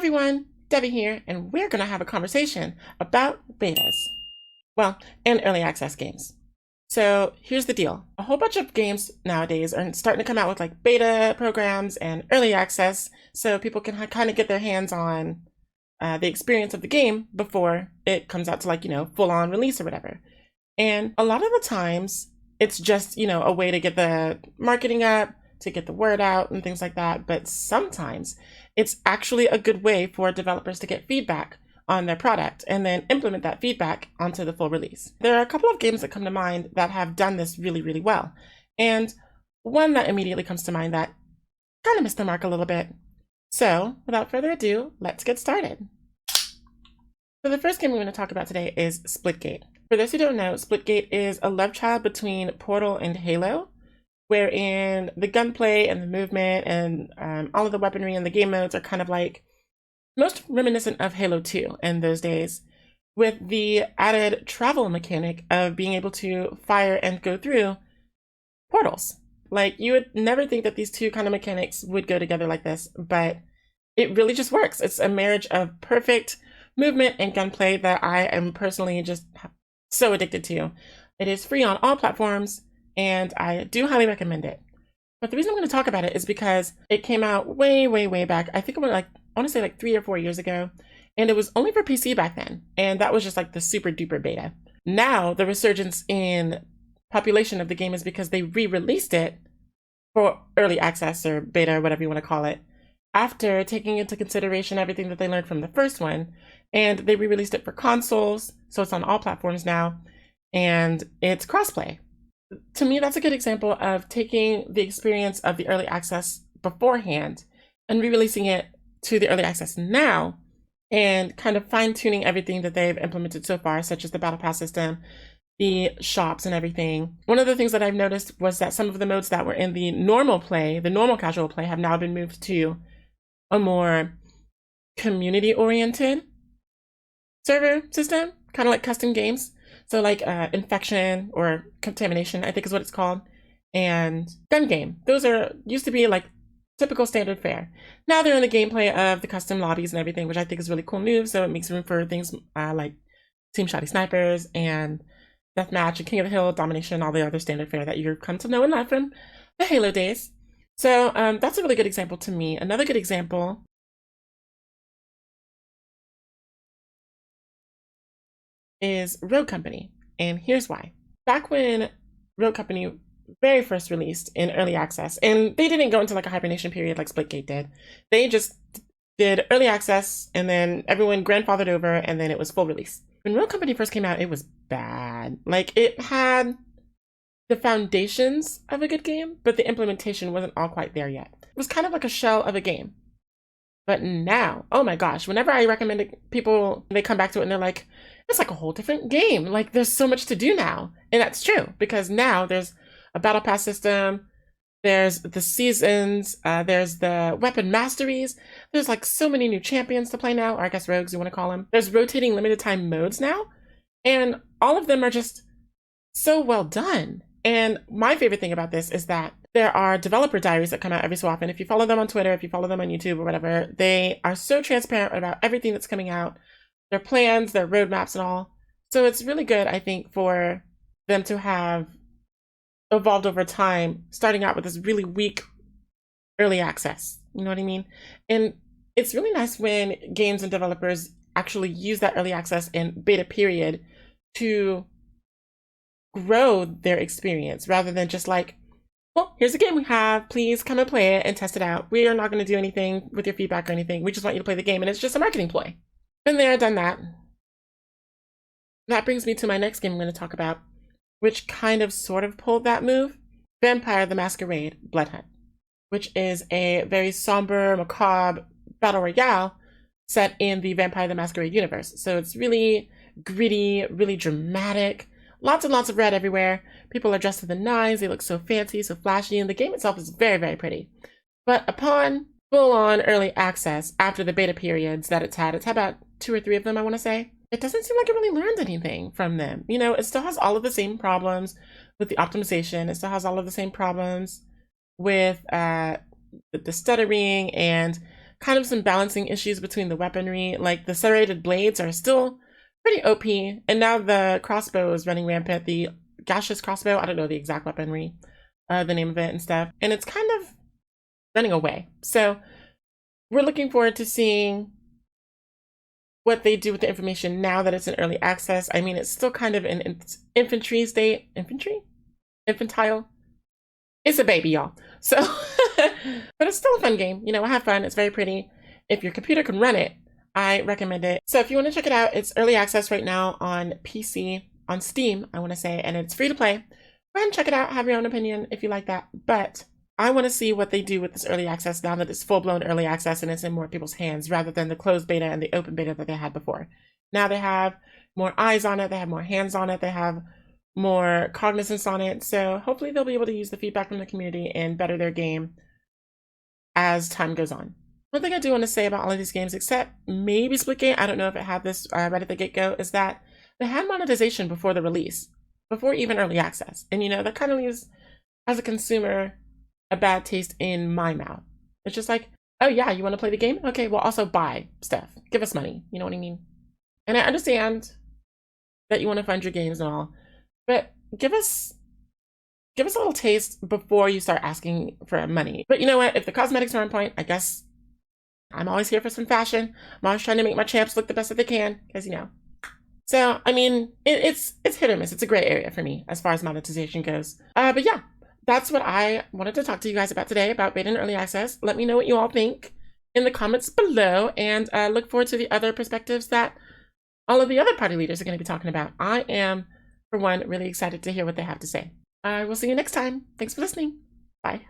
everyone, Devi here, and we're going to have a conversation about betas. Well, and early access games. So here's the deal. A whole bunch of games nowadays are starting to come out with like beta programs and early access so people can kind of get their hands on the experience of the game before it comes out to like, full-on release or whatever. And a lot of the times it's just, a way to get the marketing up, to get the word out and things like that. But sometimes it's actually a good way for developers to get feedback on their product and then implement that feedback onto the full release. There are a couple of games that come to mind that have done this really, really well. And one that immediately comes to mind that kind of missed the mark a little bit. So without further ado, let's get started. So the first game we're going to talk about today is Splitgate. For those who don't know, Splitgate is a love child between Portal and Halo, wherein the gunplay and the movement and all of the weaponry and the game modes are kind of like most reminiscent of Halo 2 in those days, with the added travel mechanic of being able to fire and go through portals. Like, you would never think that these two kind of mechanics would go together like this, but it really just works. It's a marriage of perfect movement and gunplay that I am personally just so addicted to. It is free on all platforms, and I do highly recommend it. But the reason I'm going to talk about it is because it came out way, way, way back. I think it was I want to say 3 or 4 years ago, and it was only for PC back then. And that was just like the super duper beta. Now the resurgence in population of the game is because they re-released it for early access or beta or whatever you want to call it, after taking into consideration everything that they learned from the first one. And they re-released it for consoles, so it's on all platforms now, and it's crossplay. To me, that's a good example of taking the experience of the early access beforehand and re-releasing it to the early access now and kind of fine-tuning everything that they've implemented so far, such as the battle pass system, the shops and everything. One of the things that I've noticed was that some of the modes that were in the normal play, the normal casual play, have now been moved to a more community-oriented server system, kind of like custom games. So like infection or contamination, I think is what it's called, and gun game. Those used to be like typical standard fare. Now they're in the gameplay of the custom lobbies and everything, which I think is really cool news. So it makes room for things like Team Shoddy Snipers and Deathmatch and King of the Hill, Domination, all the other standard fare that you've come to know and love from the Halo days. So that's a really good example to me. Another good example is Rogue Company, and here's why. Back when Rogue Company very first released in early access, and they didn't go into like a hibernation period like Splitgate did, they just did early access and then everyone grandfathered over and then it was full release. When Rogue Company first came out, it was bad. Like, it had the foundations of a good game, but the implementation wasn't all quite there yet. It was kind of like a shell of a game. But now, oh my gosh, whenever I recommend it, people, they come back to it and they're like, it's like a whole different game. Like, there's so much to do now. And that's true, because now there's a battle pass system, there's the seasons, there's the weapon masteries, there's like so many new champions to play now, or I guess rogues you want to call them. There's rotating limited time modes now, and all of them are just so well done. And my favorite thing about this is that there are developer diaries that come out every so often. If you follow them on Twitter, if you follow them on YouTube or whatever, they are so transparent about everything that's coming out, their plans, their roadmaps and all. So it's really good, I think, for them to have evolved over time, starting out with this really weak early access. You know what I mean? And it's really nice when games and developers actually use that early access and beta period to grow their experience, rather than just like, well, here's a game we have, please come and play it and test it out. We are not going to do anything with your feedback or anything. We just want you to play the game, and it's just a marketing ploy. Been there, done that. That brings me to my next game I'm going to talk about, which kind of sort of pulled that move. Vampire the Masquerade Bloodhunt, which is a very somber, macabre battle royale set in the Vampire the Masquerade universe. So it's really gritty, really dramatic, lots and lots of red everywhere. People are dressed to the nines, they look so fancy, so flashy, and the game itself is very, very pretty. But upon full-on early access, after the beta periods that it's had about 2 or 3 of them, I want to say, it doesn't seem like it really learned anything from them. You know, it still has all of the same problems with the optimization. It still has all of the same problems with the stuttering and kind of some balancing issues between the weaponry. Like the serrated blades are still pretty OP, and now the crossbow is running rampant. The gaseous crossbow, I don't know the exact weaponry, the name of it and stuff, and it's kind of running away. So we're looking forward to seeing what they do with the information now that it's in early access. I mean, it's still kind of in infantry state. Infantile? It's a baby, y'all. So, but it's still a fun game. You know, have fun. It's very pretty. If your computer can run it, I recommend it. So if you want to check it out, it's early access right now on PC, on Steam, I want to say, and it's free to play. Go ahead and check it out. Have your own opinion if you like that. But I want to see what they do with this early access now that it's full-blown early access and it's in more people's hands rather than the closed beta and the open beta that they had before. Now they have more eyes on it, they have more hands on it, they have more cognizance on it. So hopefully they'll be able to use the feedback from the community and better their game as time goes on. One thing I do want to say about all of these games, except maybe Splitgate, I don't know if it had this right at the get-go, is that they had monetization before the release, before even early access. And you know, that kind of leaves, as a consumer, a bad taste in my mouth. It's just like, oh yeah, you want to play the game? Okay, well also buy stuff. Give us money. You know what I mean? And I understand that you want to fund your games and all, but give us a little taste before you start asking for money. But you know what? If the cosmetics are on point, I guess I'm always here for some fashion. I'm always trying to make my champs look the best that they can, because you know. So, I mean, it's hit or miss. It's a gray area for me as far as monetization goes. But yeah, that's what I wanted to talk to you guys about today, about beta and early access. Let me know what you all think in the comments below, and look forward to the other perspectives that all of the other party leaders are going to be talking about. I am, for one, really excited to hear what they have to say. I will see you next time. Thanks for listening. Bye.